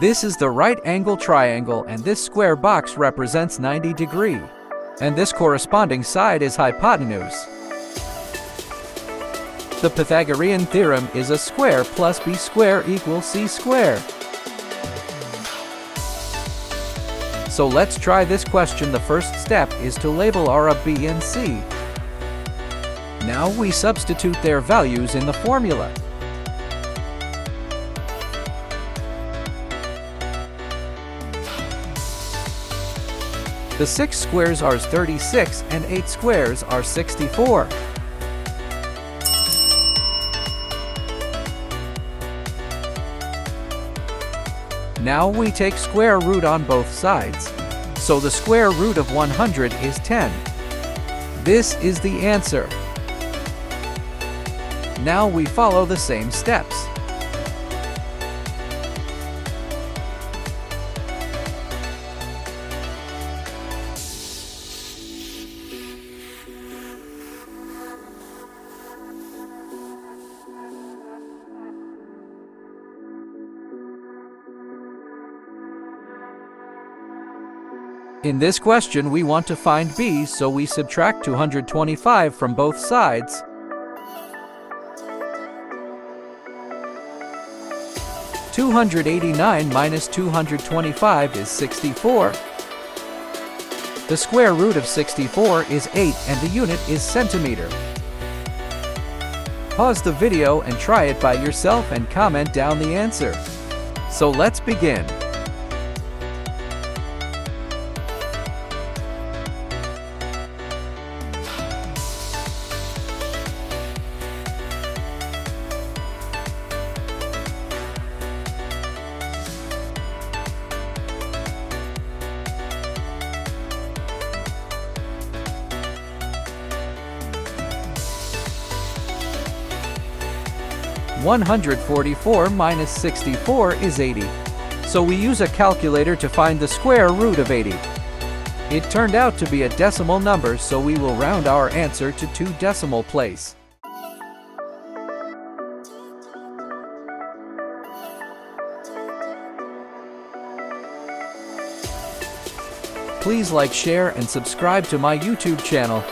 This is the right angle triangle, and this square box represents 90 degrees. And this corresponding side is hypotenuse. The Pythagorean theorem is a square plus b square equals c square. So let's try this question. The first step is to label our A, B, and C. Now we substitute their values in the formula. The 6 squares are 36 and 8 squares are 64. Now we take square root on both sides. So the square root of 100 is 10. This is the answer. Now we follow the same steps. In this question, we want to find b, so we subtract 225 from both sides. (289 minus 225 is 64. The square root of 64 is 8 and the unit is centimeter. Pause the video and try it by yourself and comment down the answer. So let's begin. (144 minus 64 is 80. So we use a calculator to find the square root of 80. It turned out to be a decimal number, so we will round our answer to 2 decimal place. Please like, share, and subscribe to my YouTube channel.